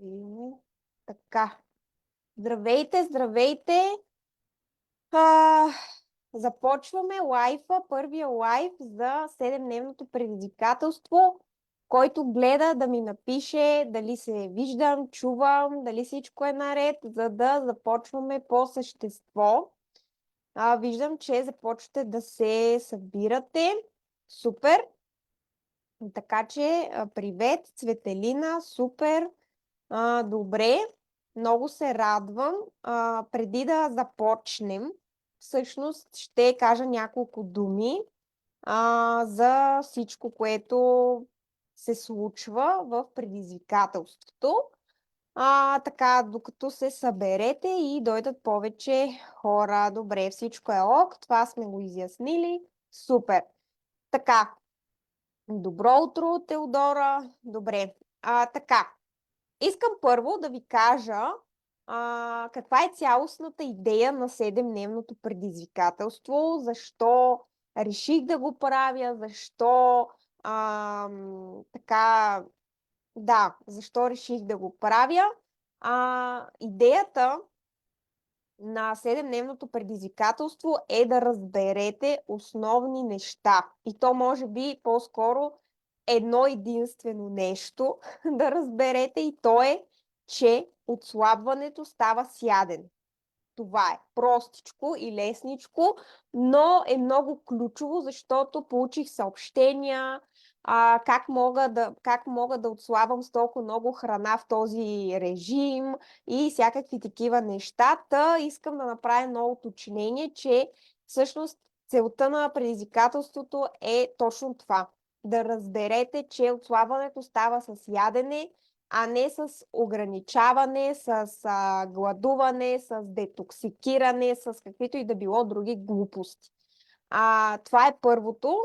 И така. Здравейте, здравейте! А, Започваме лайфа, първия лайф за 7-дневното предизвикателство, който гледа да ми напише дали се виждам, чувам, дали всичко е наред, за да започваме по същество. Виждам, че започвате да се събирате. Супер! Така че, привет, Цветелина, супер! Добре, много се радвам. Преди да започнем, всъщност ще кажа няколко думи за всичко, което се случва в предизвикателството. Така, докато се съберете и дойдат повече хора. Добре, всичко е ок, това сме го изяснили. Супер. Така, добро утро, Теодора. Добре. Така. Искам първо да ви кажа каква е цялостната идея на 7-дневното предизвикателство, защо реших да го правя, защо така, да, защо реших да го правя. Идеята на 7-дневното предизвикателство е да разберете основни неща. И то може би по-скоро едно единствено нещо да разберете, и то е, че отслабването става с ядене. Това е простичко и лесничко, но е много ключово, защото получих съобщения как мога да отслабвам с толкова много храна в този режим и всякакви такива неща. Искам да направя едно уточнение, че всъщност целта на предизвикателството е точно това. Да разберете, че отслабването става с ядене, а не с ограничаване, с гладуване, с детоксикиране, с каквито и да било други глупости. Това е първото.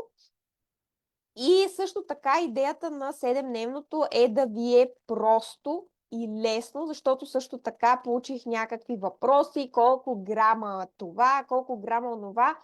И също така идеята на 7-дневното е да ви е просто и лесно, защото също така получих някакви въпроси, колко грама това, колко грама онова.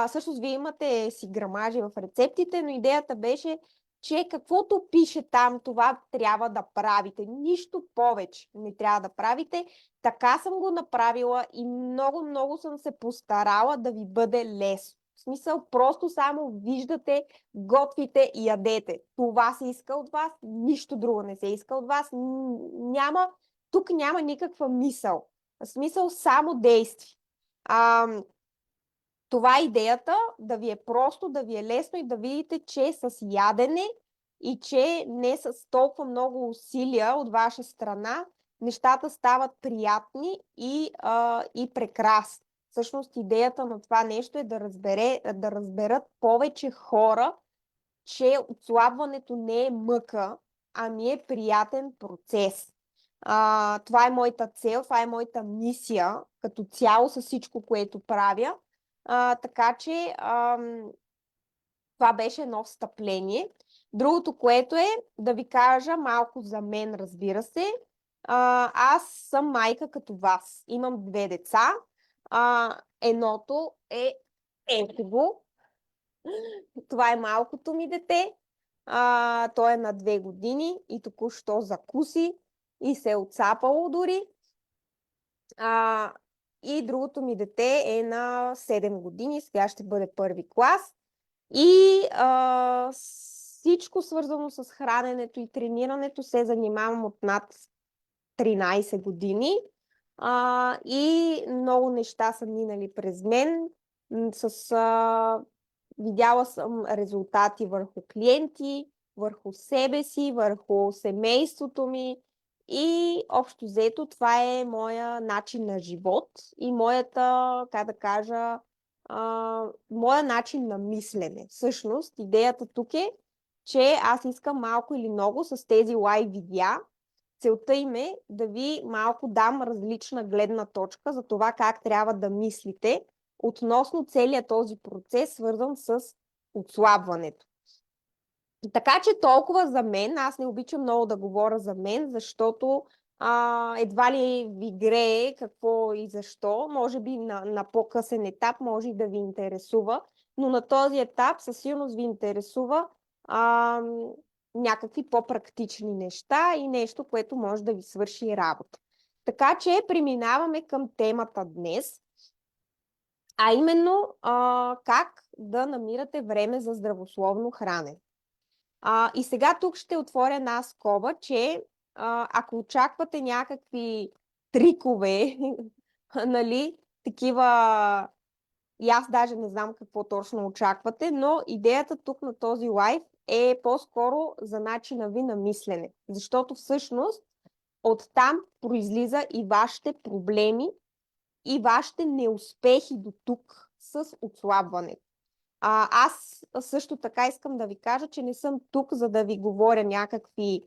Всъщност вие имате си грамажи в рецептите, но идеята беше, че каквото пише там, това трябва да правите. Нищо повече не трябва да правите. Така съм го направила и много съм се постарала да ви бъде лесно. В смисъл, просто само виждате, готвите и ядете. Това се иска от вас, нищо друго не се иска от вас. Тук няма никаква мисъл. В смисъл, само действие. Това е идеята, да ви е просто, да ви е лесно и да видите, че с ядене и че не с толкова много усилия от ваша страна, нещата стават приятни и прекрасни. Всъщност идеята на това нещо е да разберат повече хора, че отслабването не е мъка, ами е приятен процес. Това е моята цел, това е моята мисия като цяло с всичко, което правя. Така че това беше едно встъпление. Другото, което е да ви кажа малко за мен, разбира се. Аз съм майка като вас. Имам 2 деца. Едното е ето го. Това е малкото ми дете. Той е на 2 години и току-що закуси и се е отцапало дори. И другото ми дете е на 7 години, сега ще бъде първи клас. И всичко свързано с храненето и тренирането се занимавам от над 13 години. И много неща са минали през мен. Видяла съм резултати върху клиенти, върху себе си, върху семейството ми. И общо взето това е моя начин на живот и моята, как да кажа, моя начин на мислене. Всъщност, идеята тук е, че аз искам малко или много с тези лайв видеа. Целта им е да ви малко дам различна гледна точка за това как трябва да мислите относно целият този процес, свързан с отслабването. Така че толкова за мен. Аз не обичам много да говоря за мен, защото едва ли ви грее какво и защо. Може би на по-късен етап може и да ви интересува, но на този етап със сигурност ви интересува някакви по-практични неща и нещо, което може да ви свърши работа. Така че преминаваме към темата днес, а именно как да намирате време за здравословно хранене. И сега тук ще отворя една скоба, че ако очаквате някакви трикове, нали, такива, и аз даже не знам какво точно очаквате, но идеята тук на този лайф е по-скоро за начина ви на мислене, защото всъщност оттам произлиза и вашите проблеми, и вашите неуспехи до тук с отслабването. Аз също така искам да ви кажа, че не съм тук, за да ви говоря някакви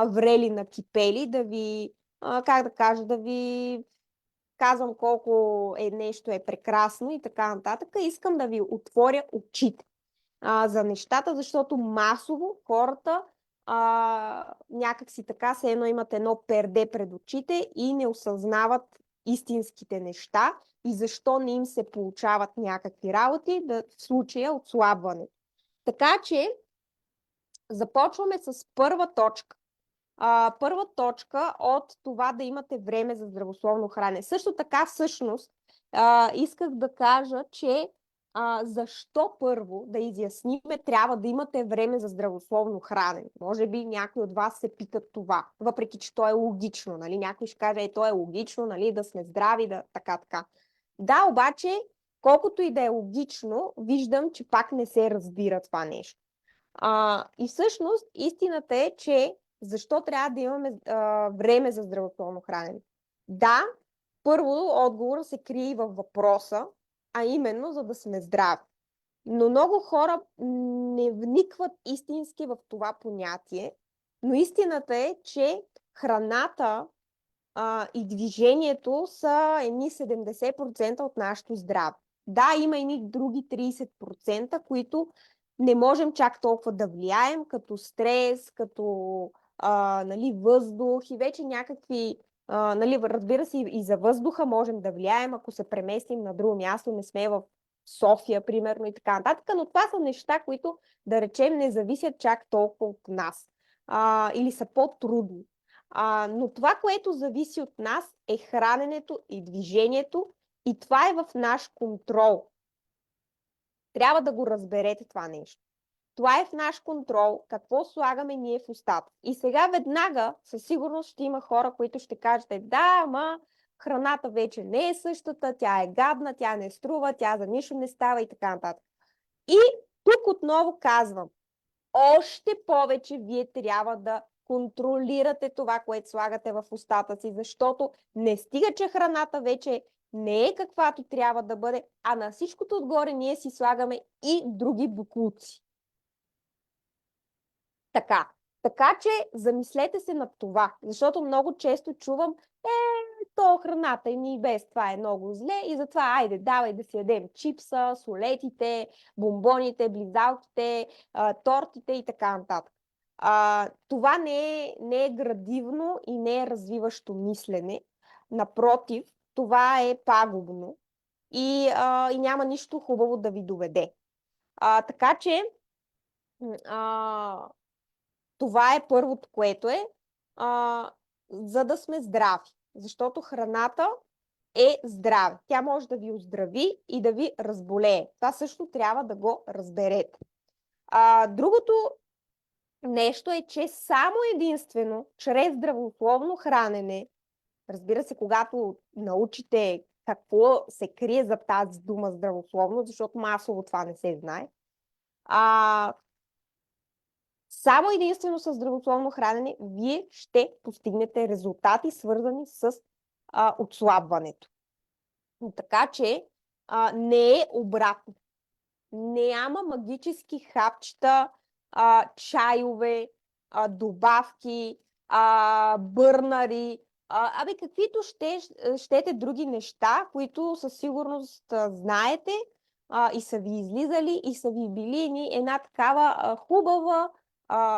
врели на кипели, да ви, как да кажа, да ви казвам колко нещо е прекрасно и така нататък. Искам да ви отворя очите за нещата, защото масово хората някак си така, все едно имат едно перде пред очите и не осъзнават истинските неща и защо не им се получават някакви работи, в случая отслабване. Така че започваме с първа точка. Първа точка от това да имате време за здравословно хранене. Също така, всъщност, исках да кажа, че защо първо да изясниме трябва да имате време за здравословно хранене. Може би някой от вас се питат това, въпреки че то е логично. Нали? Някой ще каже, то е логично, нали? Да сме здрави, да така. Да, обаче, колкото и да е логично, виждам, че пак не се разбира това нещо. И всъщност истината е, че защо трябва да имаме време за здравословно хранене? Да, първо отговорът се крие и във въпроса, а именно за да сме здрави. Но много хора не вникват истински в това понятие, но истината е, че храната и движението са едни 70% от нашето здраве. Да, има едни други 30%, които не можем чак толкова да влияем, като стрес, като нали, въздух и вече някакви, нали, разбира се, и за въздуха можем да влияем, ако се преместим на друго място, не сме в София, примерно, и така нататък, но това са неща, които, да речем, не зависят чак толкова от нас или са по-трудни. Но това, което зависи от нас, е храненето и движението и това е в наш контрол. Трябва да го разберете това нещо. Това е в наш контрол, какво слагаме ние в устата. И сега веднага, със сигурност ще има хора, които ще кажете, да, ама храната вече не е същата, тя е гадна, тя не струва, тя за нищо не става и така нататък. И тук отново казвам, още повече вие трябва да контролирате това, което слагате в устата си, защото не стига, че храната вече не е каквато трябва да бъде, а на всичкото отгоре ние си слагаме и други боклуци. Така че замислете се над това, защото много често чувам, то храната ни без това е много зле и затова айде, давай да си ядем чипса, солетите, бомбоните, близалките, тортите и така нататък. Това не е градивно и не е развиващо мислене. Напротив, това е пагубно и няма нищо хубаво да ви доведе. Така че това е първото, което е, за да сме здрави. Защото храната е здраве. Тя може да ви оздрави и да ви разболее. Това също трябва да го разберете. Другото нещо е, че само единствено чрез здравословно хранене, разбира се, когато научите какво се крие за тази дума здравословно, защото масово това не се знае, само единствено с здравословно хранене вие ще постигнете резултати, свързани с отслабването. Така че не е обратно. Няма магически хапчета, чайове, добавки, бърнари, каквито щете други неща, които със сигурност знаете и са ви излизали и са ви били една такава хубава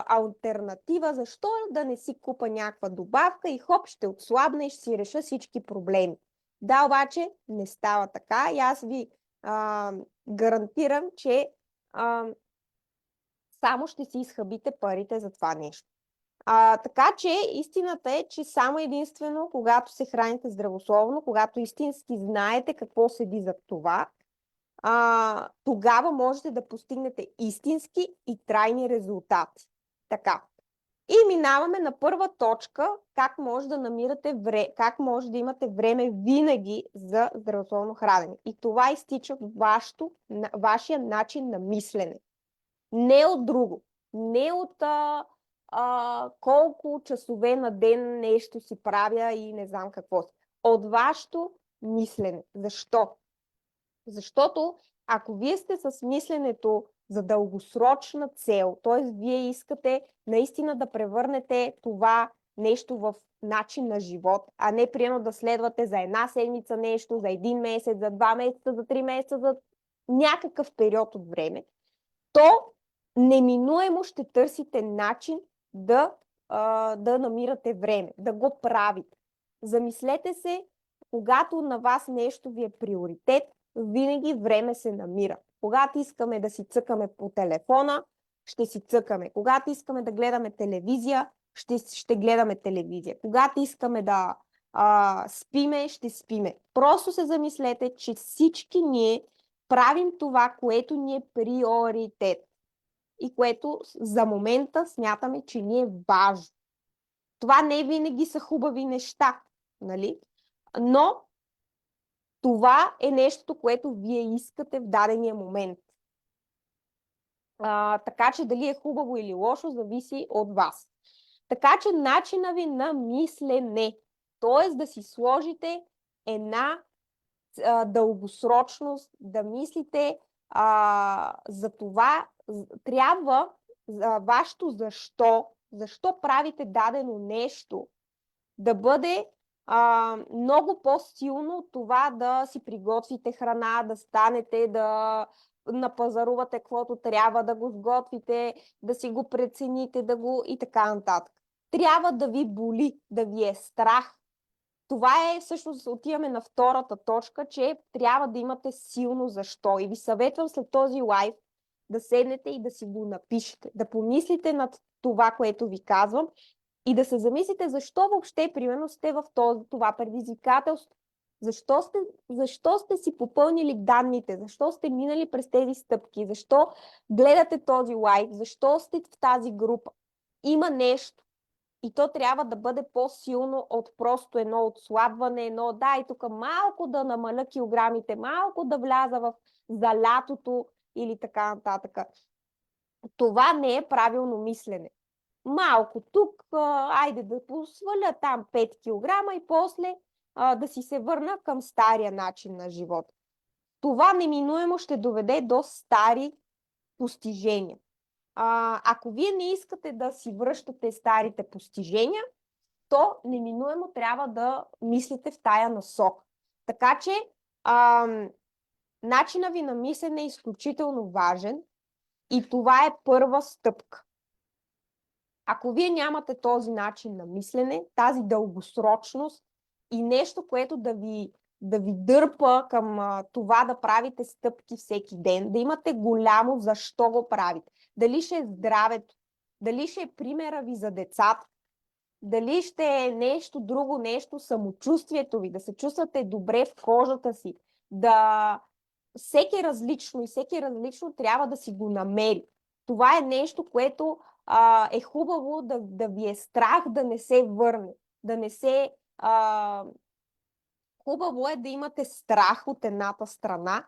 алтернатива. Защо да не си купа някаква добавка и хоп, ще отслабна и ще си реша всички проблеми. Да, обаче не става така и аз ви гарантирам, че само ще си изхабите парите за това нещо. Така че истината е, че само единствено, когато се храните здравословно, когато истински знаете какво седи зад това, тогава можете да постигнете истински и трайни резултати. Така. И минаваме на първа точка, как може да намирате как може да имате време винаги за здравословно хранене. И това изтича от вашия начин на мислене. Не от друго. Не от колко часове на ден нещо си правя и не знам какво си. От вашето мислене. Защо? Защото ако вие сте с мисленето за дългосрочна цел, т.е. вие искате наистина да превърнете това нещо в начин на живот, а не примерно да следвате за една седмица нещо, за един месец, за 2 месеца, за 3 месеца, за някакъв период от време, то неминуемо ще търсите начин да намирате време, да го правите. Замислете се, когато на вас нещо ви е приоритет, винаги време се намира. Когато искаме да си цъкаме по телефона, ще си цъкаме. Когато искаме да гледаме телевизия, ще гледаме телевизия. Когато искаме да спиме, ще спиме. Просто се замислете, че всички ние правим това, което ни е приоритет и което за момента смятаме, че ни е важно. Това не винаги са хубави неща, нали? Но това е нещото, което вие искате в дадения момент. Така че дали е хубаво или лошо, зависи от вас. Така че начина ви на мислене, т.е. да си сложите една дългосрочност, да мислите за това, трябва за вашето защо правите дадено нещо, да бъде много по-силно от това да си приготвите храна, да станете, да напазарувате каквото трябва, да го сготвите, да си го прецените, и така нататък. Трябва да ви боли, да ви е страх. Това е, всъщност, отиваме на втората точка, че трябва да имате силно защо. И ви съветвам след този лайв да седнете и да си го напишете, да помислите над това, което ви казвам и да се замислите защо въобще, примерно, сте в това предизвикателство. Защо сте си попълнили данните? Защо сте минали през тези стъпки? Защо гледате този лайв? Защо сте в тази група? Има нещо. И то трябва да бъде по-силно от просто едно отслабване, и тук малко да намаля килограмите, малко да вляза за лятото или така нататък. Това не е правилно мислене. Малко тук, айде да посваля там 5 кг и после да си се върна към стария начин на живот. Това неминуемо ще доведе до стари постижения. Ако вие не искате да си връщате старите постижения, то неминуемо трябва да мислите в тая насок. Така че начина ви на мислене е изключително важен и това е първа стъпка. Ако вие нямате този начин на мислене, тази дългосрочност и нещо, което да ви дърпа към това да правите стъпки всеки ден, да имате голямо защо го правите. Дали ще е здравето, дали ще е примера ви за децата, дали ще е нещо друго, нещо самочувствието ви, да се чувствате добре в кожата си, всеки различно трябва да си го намери. Това е нещо, което е хубаво да ви е страх да не се върне, хубаво е да имате страх от едната страна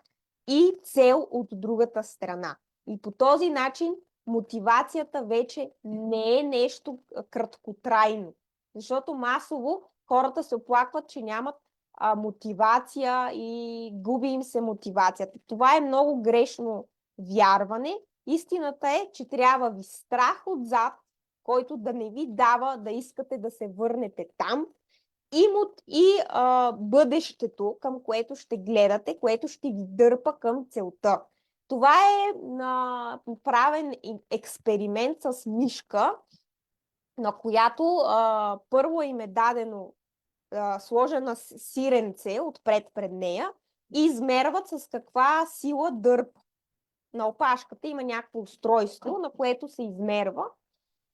и цел от другата страна. И по този начин мотивацията вече не е нещо краткотрайно. Защото масово хората се оплакват, че нямат мотивация и губи им се мотивацията. Това е много грешно вярване. Истината е, че трябва ви страх отзад, който да не ви дава да искате да се върнете там, и бъдещето, към което ще гледате, което ще ви дърпа към целта. Това е правен експеримент с мишка, на която първо им е дадено сложена сиренце отпред пред нея и измерват с каква сила дърпа. на опашката има някакво устройство, на което се измерва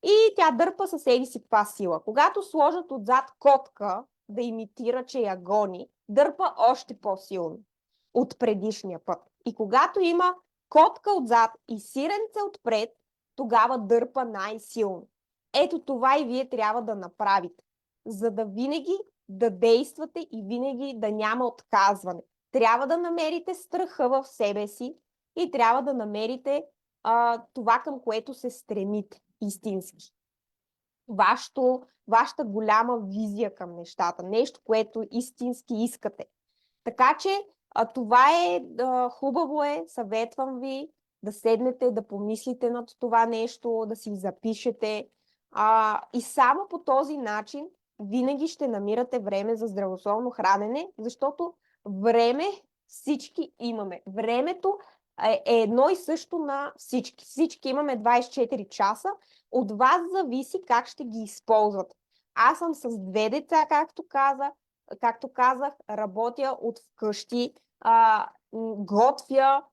и тя дърпа със себе си каква сила. Когато сложат отзад котка да имитира, че я гони, дърпа още по-силно от предишния път. И когато има котка отзад и сиренце отпред, тогава дърпа най-силно. Ето това и вие трябва да направите, за да винаги да действате и винаги да няма отказване. Трябва да намерите страха в себе си и трябва да намерите това, към което се стремите истински. Вашата голяма визия към нещата, нещо, което истински искате. Така че това е хубаво съветвам ви да седнете, да помислите над това нещо, да си запишете. И само по този начин винаги ще намирате време за здравословно хранене, защото време всички имаме. Времето е едно и също на всички. Всички имаме 24 часа. От вас зависи как ще ги използвате. Аз съм с 2 деца, както казах, работя от вкъщи, готвя,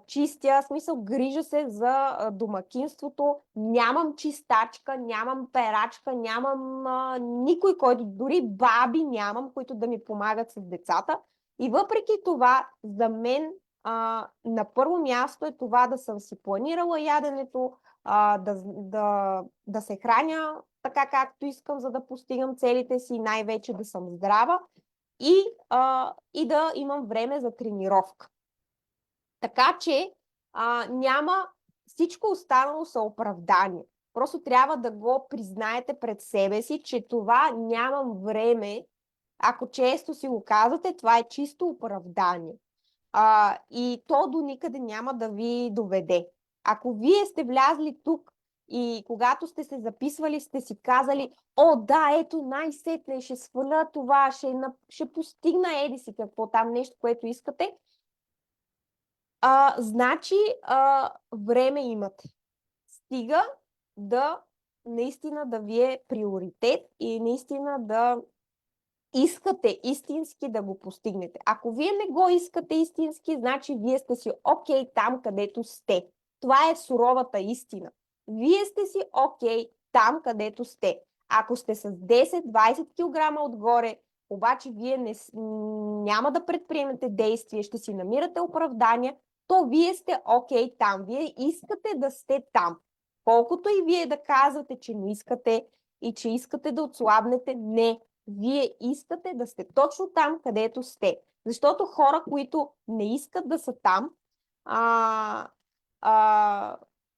чистя, смисъл, грижа се за домакинството, нямам чистачка, нямам перачка, нямам никой, който, дори баби нямам, които да ми помагат с децата. И въпреки това, за мен на първо място е това да съм си планирала яденето, да се храня така както искам, за да постигам целите си, най-вече да съм здрава и да имам време за тренировка. Така че няма всичко останало са оправдания. Просто трябва да го признаете пред себе си, че това нямам време. Ако често си го казвате, това е чисто оправдание. И то до никъде няма да ви доведе. Ако вие сте влязли тук и когато сте се записвали, сте си казали, о, да, ето най-сетне, ще сваля това, ще постигна еди си какво там нещо, което искате, значи време имате. Стига да наистина да ви е приоритет и наистина да искате истински да го постигнете. Ако вие не го искате истински, значи вие сте си окей там, където сте. Това е суровата истина. Вие сте си окей там, където сте. Ако сте с 10-20 кг отгоре, обаче вие няма да предприемете действие, ще си намирате оправдания, то вие сте окей там. Вие искате да сте там. Колкото и вие да казвате, че не искате и че искате да отслабнете, не. Вие искате да сте точно там, където сте. Защото хора, които не искат да са там,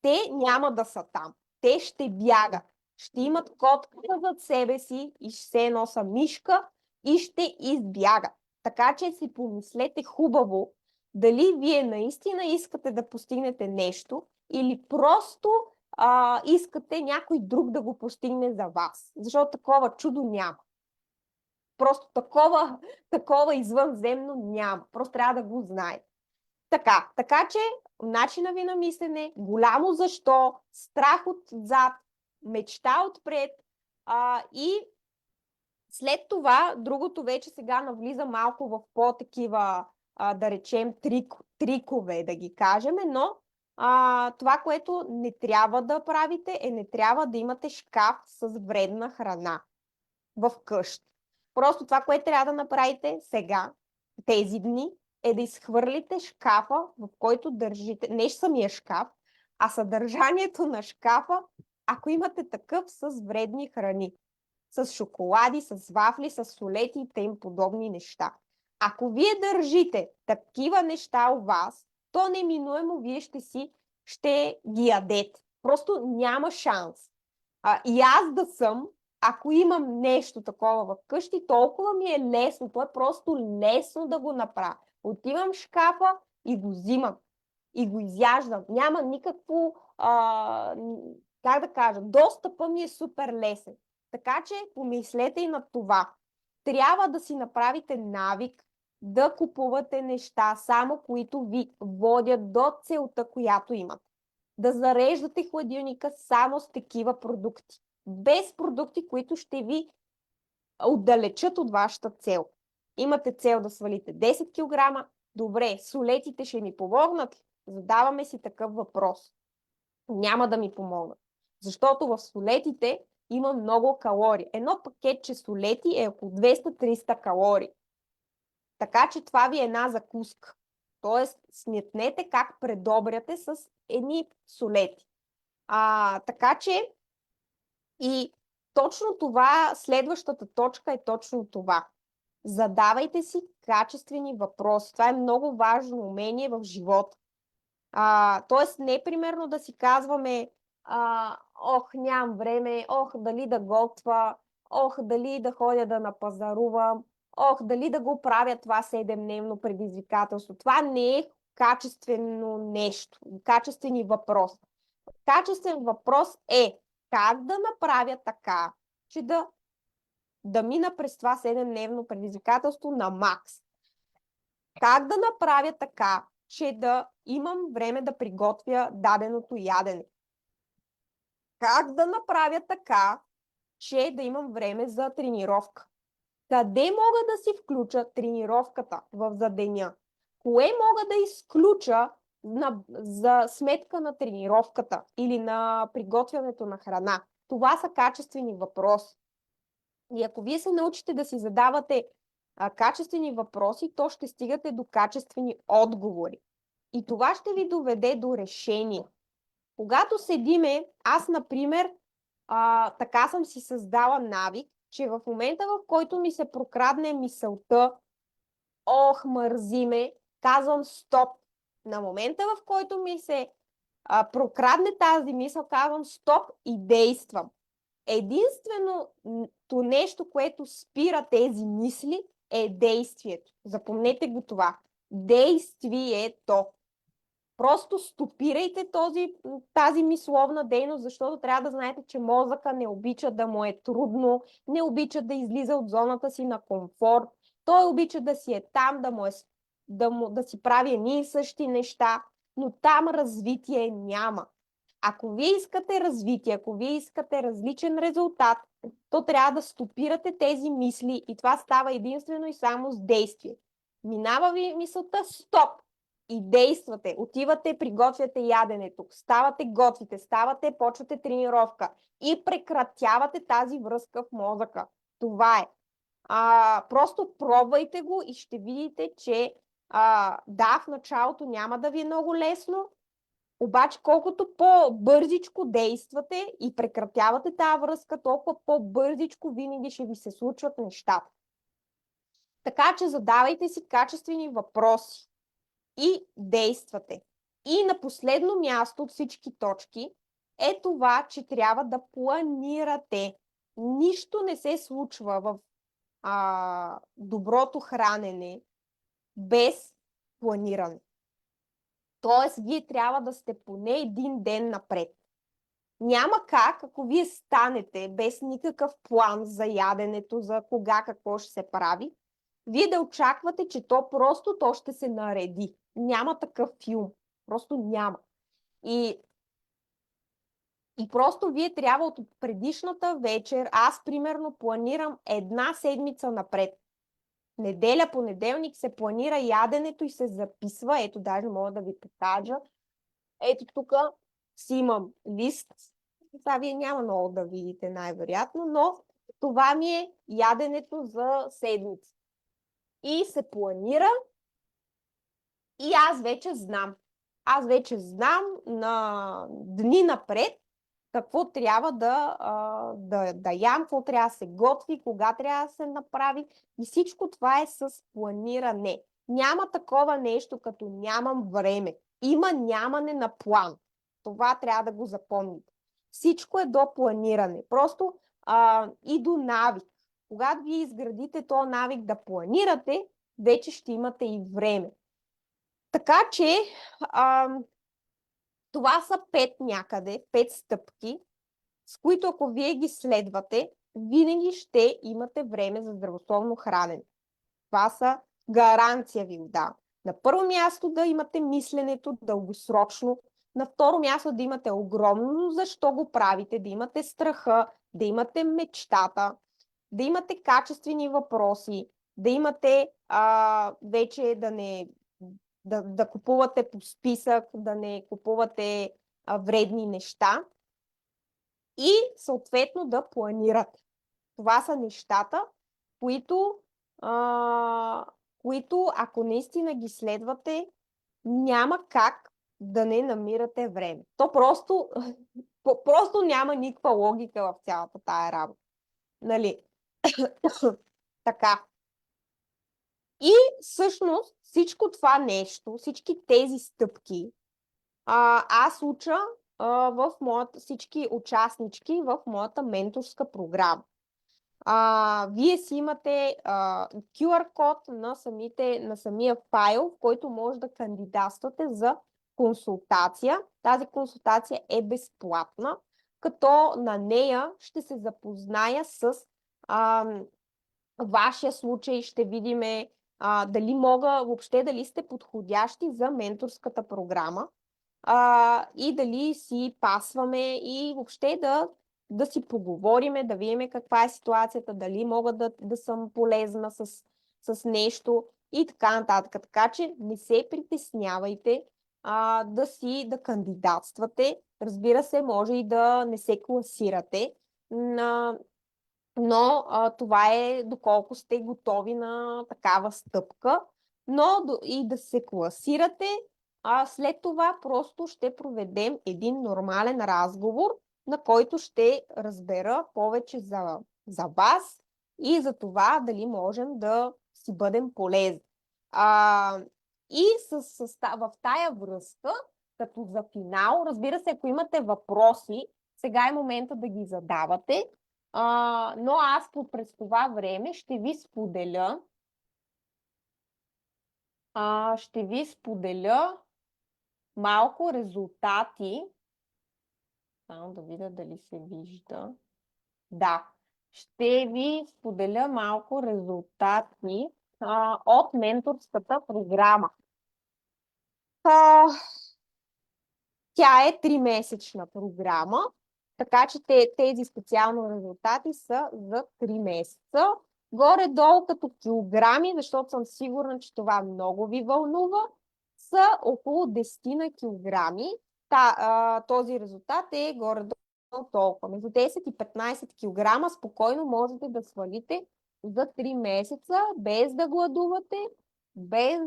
те няма да са там. Те ще бягат. Ще имат котката зад себе си и ще се носа мишка и ще избягат. Така че си помислете хубаво дали вие наистина искате да постигнете нещо или просто искате някой друг да го постигне за вас. Защото такова чудо няма. Просто такова извънземно няма. Просто трябва да го знаете. Така че начина ви на мислене, голямо защо, страх отзад, мечта отпред и след това, другото вече сега навлиза малко в по-такива, да речем, трикове, да ги кажем, но това, което не трябва да правите, не трябва да имате шкаф с вредна храна в къща. Просто това, което трябва да направите сега, тези дни, е да изхвърлите шкафа, в който държите, не самия шкаф, а съдържанието на шкафа, ако имате такъв с вредни храни. С шоколади, с вафли, с солети и тем подобни неща. Ако вие държите такива неща у вас, то неминуемо вие ще ги ядете. Просто няма шанс. И аз да съм, ако имам нещо такова вкъщи, толкова ми е лесно. То е просто лесно да го направя. Отивам в шкафа и го взимам. И го изяждам. Няма никакво, как да кажа, достъпът ми е супер лесен. Така че помислете и на това. Трябва да си направите навик да купувате неща, само които ви водят до целта, която имате. Да зареждате хладилника само с такива продукти. Без продукти, които ще ви отдалечат от вашата цел. Имате цел да свалите 10 кг. Добре, солетите ще ми помогнат. Задаваме си такъв въпрос. Няма да ми помогнат. Защото в солетите има много калории. Едно пакетче солети е около 200-300 калории. Така че това ви е една закуска. Тоест, сметнете как предобряте с едни солети. Така че и точно това, следващата точка е точно това. Задавайте си качествени въпроси. Това е много важно умение в живота. Тоест, не примерно да си казваме, ох, нямам време, ох, дали да готва, ох, дали да ходя да напазарувам, ох, дали да го правя това 7-дневно предизвикателство. Това не е качествено нещо, качествени въпрос. Качествен въпрос е как да направя така, че да мина през това 7-дневно предизвикателство на макс. Как да направя така, че да имам време да приготвя даденото ядене? Как да направя така, че да имам време за тренировка? Къде мога да си включа тренировката за деня? Кое мога да изключа за сметка на тренировката или на приготвянето на храна? Това са качествени въпроси. И ако вие се научите да си задавате качествени въпроси, то ще стигате до качествени отговори. И това ще ви доведе до решение. Когато седиме, аз, например, така съм си създала навик, че в момента, в който ми се прокрадне мисълта, ох, мързиме, казвам стоп. На момента, в който ми се прокрадне тази мисъл, казвам стоп и действам. Единственото нещо, което спира тези мисли, е действието. Запомнете го това. Действието. Просто стопирайте тази мисловна дейност, защото трябва да знаете, че мозъка не обича да му е трудно, не обича да излиза от зоната си на комфорт. Той обича да си е там, да си прави едни и същи неща, но там развитие няма. Ако вие искате развитие, ако вие искате различен резултат, то трябва да стопирате тези мисли и това става единствено и само с действие. Минава ви мисълта, стоп! И действате. Отивате, приготвяте яденето, ставате, готвите, почвате тренировка и прекратявате тази връзка в мозъка. Това е. Просто пробвайте го и ще видите, че да, в началото няма да ви е много лесно, обаче колкото по-бързичко действате и прекратявате тази връзка, толкова по-бързичко винаги ще ви се случват нещата. Така че задавайте си качествени въпроси и действате. И на последно място от всички точки е това, че трябва да планирате. Нищо не се случва в доброто хранене без планиране. Тоест, вие трябва да сте поне един ден напред. Няма как, ако вие станете без никакъв план за яденето, за кога какво ще се прави, вие да очаквате, че то ще се нареди. Няма такъв филм. Просто няма. И просто вие трябва от предишната вечер, аз примерно планирам една седмица напред. Неделя, понеделник се планира яденето и се записва. Ето, даже мога да ви покажа. Ето тук си имам лист. Това вие няма много да видите най-вероятно, но това ми е яденето за седмица. И се планира и аз вече знам. Аз вече знам на дни напред какво трябва да ям, какво трябва да се готви, кога трябва да се направи. И всичко това е с планиране. Няма такова нещо, като нямам време. Има нямане на план. Това трябва да го запомните. Всичко е до планиране. Просто и до навик. Когато вие изградите този навик да планирате, вече ще имате и време. Така че това са 5 стъпки, с които ако вие ги следвате, винаги ще имате време за здравословно хранене. Това са гаранция ви да. На първо място да имате мисленето дългосрочно, на второ място да имате огромно защо го правите, да имате страха, да имате мечтата, да имате качествени въпроси, да имате вече да купувате по списък, да не купувате вредни неща и съответно да планирате. Това са нещата, които, а, които ако наистина ги следвате, няма как да не намирате време. То просто няма никаква логика в цялата тая работа. Нали? Така. И всъщност всичко това нещо, всички тези стъпки, аз уча в всички участнички в моята менторска програма. Вие си имате QR код на самия файл, в който може да кандидатствате за консултация. Тази консултация е безплатна, като на нея ще се запозная с вашия случай, ще видиме дали дали сте подходящи за менторската програма и дали си пасваме и въобще да си поговориме, да видим каква е ситуацията, дали мога да съм полезна с нещо и така нататък. Така че не се притеснявайте да кандидатствате. Разбира се, може и да не се класирате, но това е доколко сте готови на такава стъпка. Но и да се класирате, след това просто ще проведем един нормален разговор, на който ще разбера повече за вас и за това дали можем да си бъдем полезни. И в тая връзка, като за финал, разбира се, ако имате въпроси, сега е момента да ги задавате. Но аз през това време ще ви споделя малко резултати. Само да видя дали се вижда. Да, ще ви споделя малко резултати от менторската програма. Тя е 3-месечна програма, така че тези специално резултати са за 3 месеца. Горе-долу като килограми, защото съм сигурна, че това много ви вълнува, са около 10 на килограми. Този резултат е горе-долу толкова. Между 10 и 15 килограма спокойно можете да свалите за 3 месеца, без да гладувате, без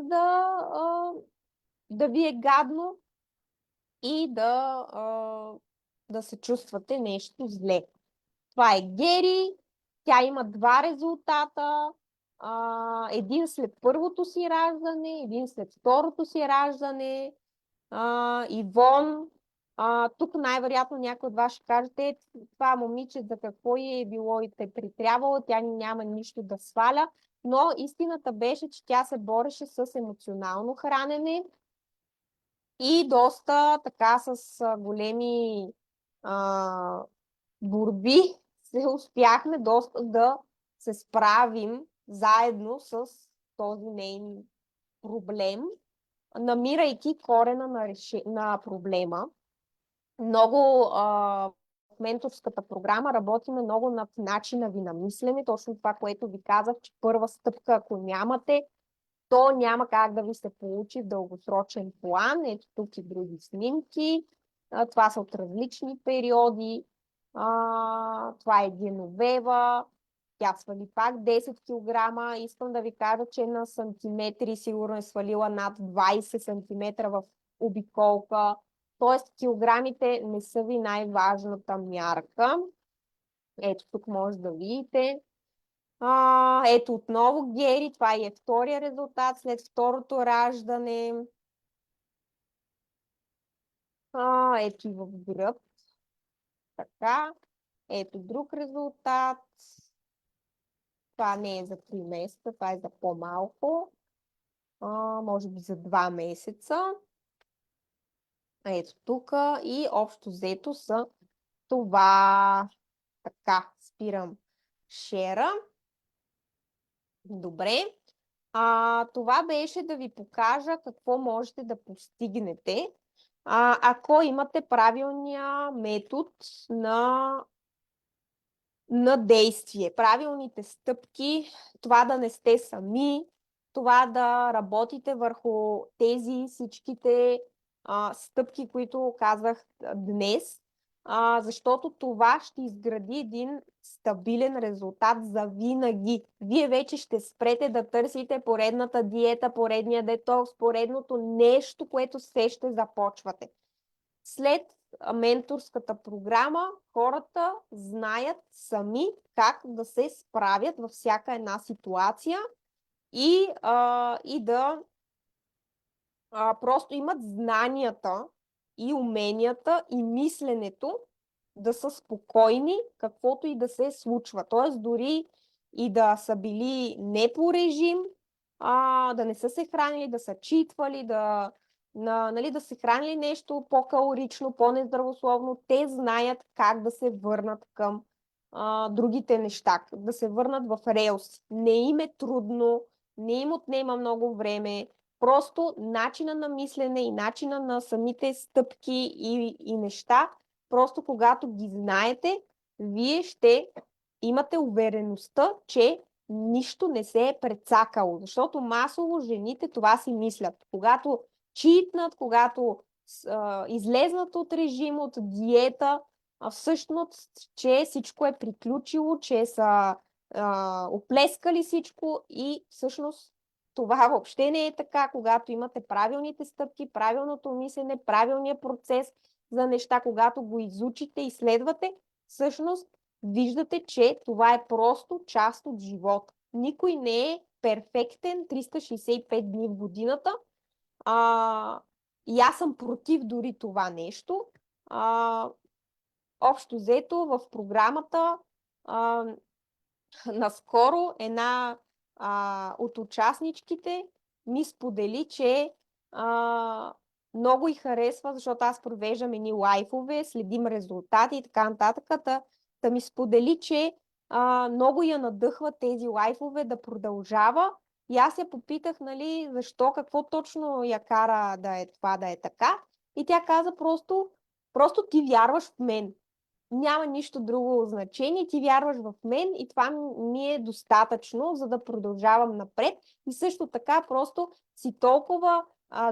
да ви е гадно и да се чувствате нещо зле. Това е Гери. Тя има 2 резултата. Един след първото си раждане, един след второто си раждане. Ивон. Тук най-вероятно някой от вас ще кажете, това момиче за какво е било и те притрябало, тя няма нищо да сваля. Но истината беше, че тя се бореше с емоционално хранене и доста така с големи борби се успяхме доста да се справим заедно с този нейн проблем, намирайки корена на проблема. Много в менторската програма работиме много над начина ви на мислене, точно това, което ви казах, че първа стъпка, ако нямате, то няма как да ви се получи в дългосрочен план. Ето тук и други снимки. Това са от различни периоди. Това е Геновева. Тя свали пак 10 кг. Искам да ви кажа, че на сантиметри сигурно е свалила над 20 см в обиколка. Тоест килограмите не са ви най-важната мярка. Ето тук може да видите. Ето отново Гери, това е втория резултат след второто раждане. Ето и в гръб. Така. Ето друг резултат. Това не е за 3 месеца, това е за по-малко. Може би за 2 месеца. Ето тук и общо взето са това. Така, спирам шера. Добре. Това беше да ви покажа какво можете да постигнете, ако имате правилния метод на действие, правилните стъпки, това да не сте сами, това да работите върху тези всичките стъпки, които казах днес, защото това ще изгради един стабилен резултат за винаги. Вие вече ще спрете да търсите поредната диета, поредния детокс, поредното нещо, което все ще започвате. След менторската програма хората знаят сами как да се справят във всяка една ситуация и да просто имат знанията и уменията и мисленето да са спокойни, каквото и да се случва. Тоест, дори и да са били не по режим, да не са се хранили, да са читвали, нали, да се хранили нещо по-калорично, по-нездравословно, те знаят как да се върнат към другите неща, да се върнат в релси. Не им е трудно, не им отнема много време, просто начина на мислене и начина на самите стъпки и неща, просто когато ги знаете, вие ще имате увереността, че нищо не се е прецакало. Защото масово жените това си мислят. Когато читнат, когато излезнат от режим, от диета, всъщност, че всичко е приключило, че са оплескали всичко и всъщност това въобще не е така, когато имате правилните стъпки, правилното мислене, правилния процес за неща, когато го изучите и следвате, всъщност виждате, че това е просто част от живота. Никой не е перфектен 365 дни в годината. И аз съм против дори това нещо. Общо взето в програмата наскоро една от участничките ми сподели, че много й харесва, защото аз провеждам едни лайфове, следим резултати и така нататък. Да ми сподели, че много я надъхва тези лайфове да продължава. И аз я попитах, нали, защо, какво точно я кара да е това, да е така. И тя каза просто ти вярваш в мен. Няма нищо друго значение, ти вярваш в мен и това ми е достатъчно, за да продължавам напред. И също така просто си толкова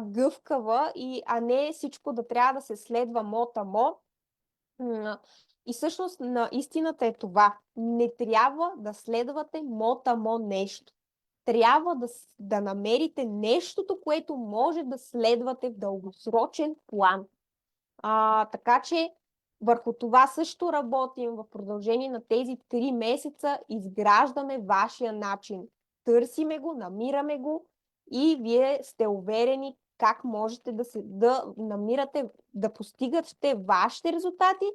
гъвкава, а не всичко да трябва да се следва мот-амо. И всъщност на истината е това. Не трябва да следвате мот-амо нещо. Трябва да намерите нещото, което може да следвате в дългосрочен план. Така че върху това също работим в продължение на тези 3 месеца. Изграждаме вашия начин. Търсиме го, намираме го и вие сте уверени как можете да намирате, да постигате вашите резултати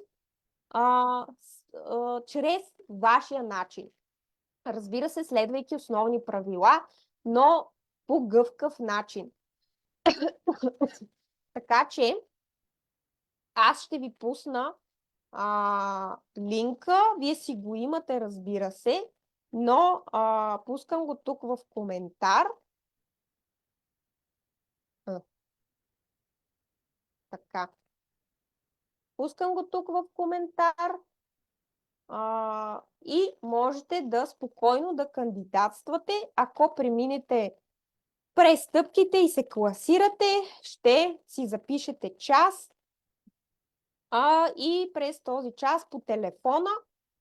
чрез вашия начин. Разбира се, следвайки основни правила, но по гъвкав начин. Така че аз ще ви пусна линка. Вие си го имате, разбира се, но пускам го тук в коментар. Така. Пускам го тук в коментар. И можете да спокойно да кандидатствате. Ако преминете през стъпките и се класирате, ще си запишете час и през този час по телефона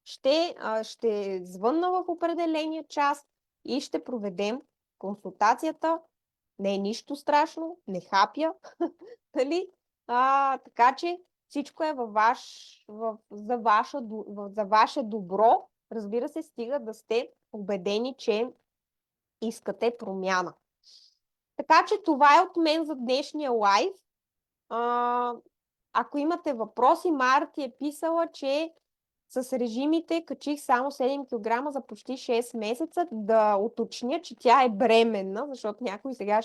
ще звънна в определения час и ще проведем консултацията. Не е нищо страшно, не хапя, нали? Така че всичко е за ваше добро. Разбира се, стига да сте убедени, че искате промяна. Така че това е от мен за днешния лайв. Ако имате въпроси, Марти е писала, че с режимите качих само 7 кг за почти 6 месеца. Да уточня, че тя е бременна, защото някой сега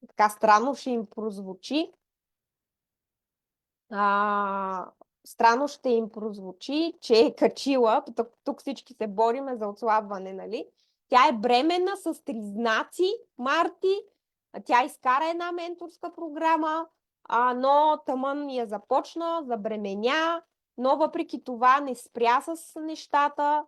така странно ще им прозвучи. Странно ще им прозвучи, че е качила. Тук всички се бориме за отслабване, нали? Тя е бременна с 3 знаци, Марти. Тя изкара една менторска програма, но тъмън я започна, забременя, но въпреки това не спря с нещата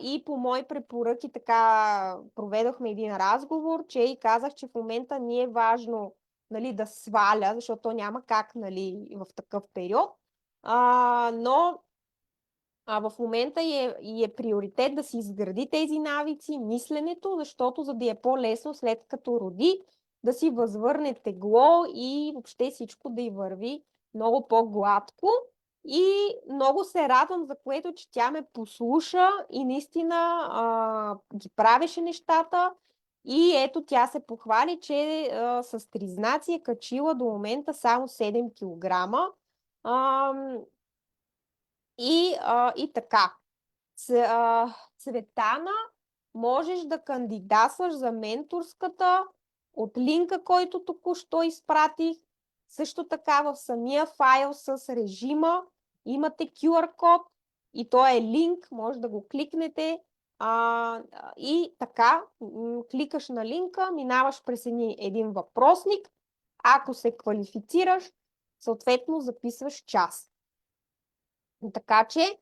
И по мои препоръки така проведохме един разговор, че и казах, че в момента ни е важно, нали, да сваля, защото то няма как, нали, в такъв период. Но в момента и е приоритет да си изгради тези навици, мисленето, защото за да е по-лесно след като роди, да си възвърне тегло и въобще всичко да й върви много по-гладко. И много се радвам, за което, че тя ме послуша и наистина ги правеше нещата. И ето тя се похвали, че с тризнаци е качила до момента само 7 килограма. И така. Цветана, можеш да кандидатстваш за менторската от линка, който току-що изпратих. Също така в самия файл с режима имате QR код и то е линк, може да го кликнете. И така, кликаш на линка, минаваш през един въпросник. Ако се квалифицираш, съответно записваш час. Така че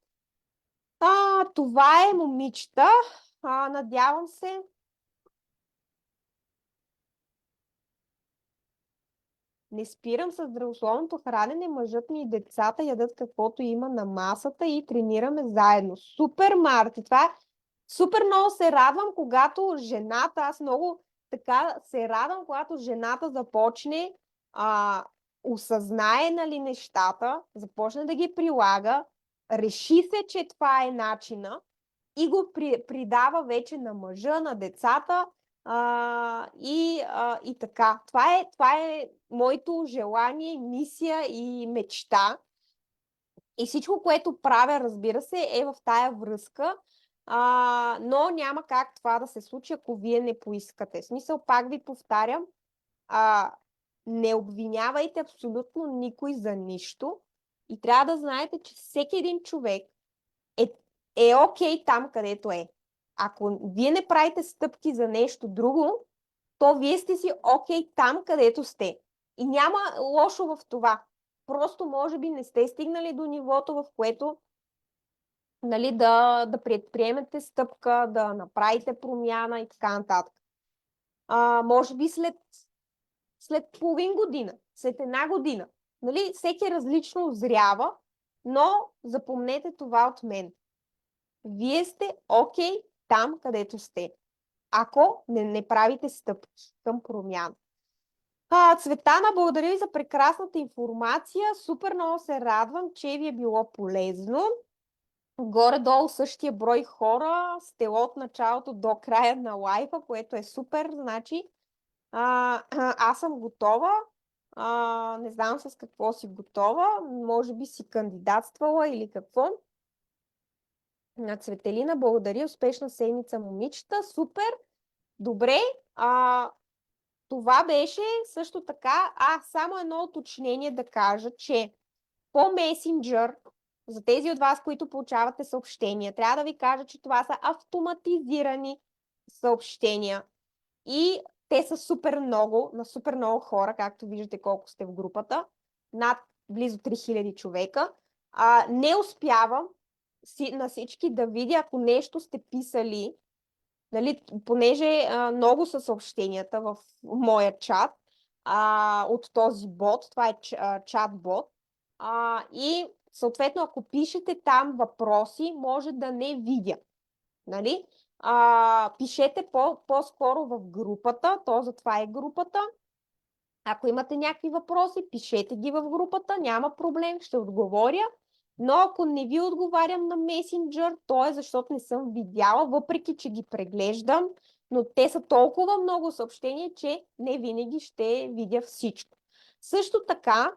това е, момичета. Надявам се. Не спирам с здравословното хранене. Мъжът ми и децата ядат каквото има на масата и тренираме заедно. Супер, Марти! Това е супер много се радвам, когато жената, аз много така се радвам, когато жената започне, осъзнае, нали, нещата, започне да ги прилага, реши се, че това е начина и го придава вече на мъжа, на децата. И така. Това е моето желание, мисия и мечта. И всичко, което правя, разбира се, е в тая връзка. Но няма как това да се случи, ако вие не поискате. В смисъл, пак ви повтарям, не обвинявайте абсолютно никой за нищо. И трябва да знаете, че всеки един човек е окей там, където е. Ако вие не правите стъпки за нещо друго, то вие сте си окей там, където сте. И няма лошо в това. Просто може би не сте стигнали до нивото, в което, нали, да предприемете стъпка, да направите промяна и така нататък. Може би след половин година, след една година. Нали, всеки различно озрява, но запомнете това от мен. Вие сте окей там, където сте. Ако не правите стъпки към промяна. Цветана, благодаря ви за прекрасната информация. Супер много се радвам, че ви е било полезно. Горе-долу същия брой хора сте от началото до края на лайфа, което е супер. Значи, аз съм готова. Не знам с какво си готова. Може би си кандидатствала или какво. На Цветелина, благодаря. Успешна седмица, момичета. Супер. Добре. Това беше също така. Само едно уточнение да кажа, че по Messenger, за тези от вас, които получавате съобщения, трябва да ви кажа, че това са автоматизирани съобщения. И те са супер много, на супер много хора, както виждате колко сте в групата. Над близо 3000 човека. Не успявам на всички да видя, ако нещо сте писали, нали, понеже много са съобщенията в моя чат от този бот, това е чат-бот. И съответно, ако пишете там въпроси, може да не видя. Нали? Пишете по-скоро в групата, то затова е групата. Ако имате някакви въпроси, пишете ги в групата, няма проблем, ще отговоря. Но ако не ви отговарям на месенджер, то е защото не съм видяла, въпреки че ги преглеждам, но те са толкова много съобщения, че не винаги ще видя всичко. Също така,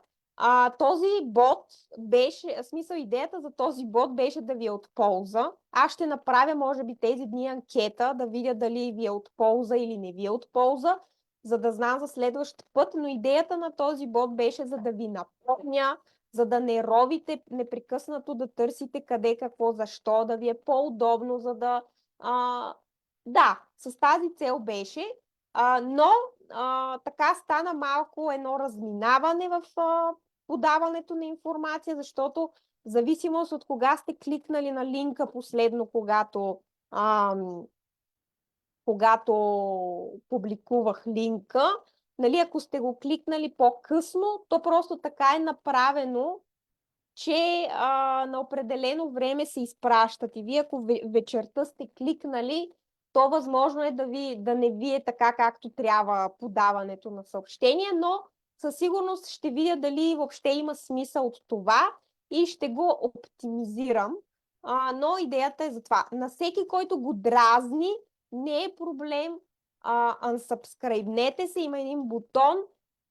този бот беше, в смисъл идеята за този бот беше да ви е от полза. Аз ще направя, може би, тези дни анкета, да видя дали ви е от полза или не ви е от полза, за да знам за следващ път, но идеята на този бот беше за да ви напомня, за да не ровите непрекъснато, да търсите къде, какво, защо, да ви е по-удобно, за да... Да, с тази цел беше, но така стана малко едно разминаване в подаването на информация, защото В зависимост от кога сте кликнали на линка последно, когато публикувах линка, нали, ако сте го кликнали по-късно, то просто така е направено, че на определено време се изпращат. И вие, ако вечерта сте кликнали, то възможно е да не ви е така, както трябва подаването на съобщение, но със сигурност ще видя дали въобще има смисъл от това и ще го оптимизирам. Но идеята е за това. На всеки, който го дразни, не е проблем. Unsubscribe-нете се, има един бутон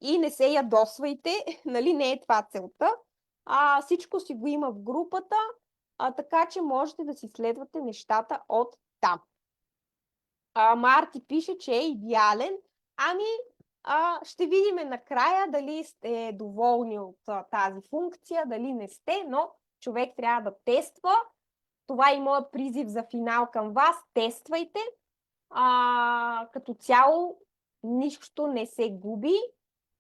и не се ядосвайте, нали, не е това целта. Всичко си го има в групата, така че можете да си следвате нещата от там. Марти пише, че е идеален. Ще видим накрая дали сте доволни от тази функция, дали не сте, но човек трябва да тества. Това е моят призив за финал към вас. Тествайте. Като цяло нищо не се губи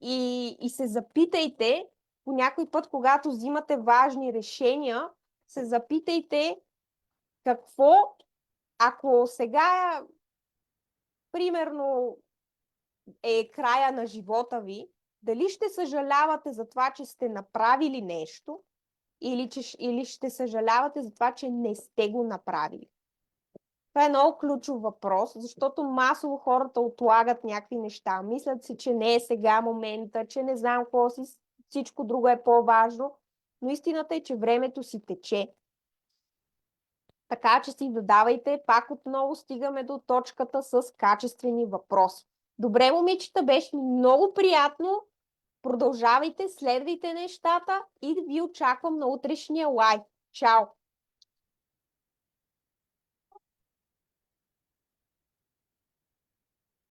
и се запитайте по някой път, когато взимате важни решения, се запитайте какво, ако сега примерно е края на живота ви, дали ще съжалявате за това, че сте направили нещо или ще съжалявате за това, че не сте го направили. Това е много ключов въпрос, защото масово хората отлагат някакви неща. Мислят си, че не е сега момента, че не знам какво си, всичко друго е по-важно. Но истината е, че времето си тече. Така че си задавайте, пак отново стигаме до точката с качествени въпроси. Добре, момичета, беше много приятно. Продължавайте, следвайте нещата и ви очаквам на утрешния лайв. Чао!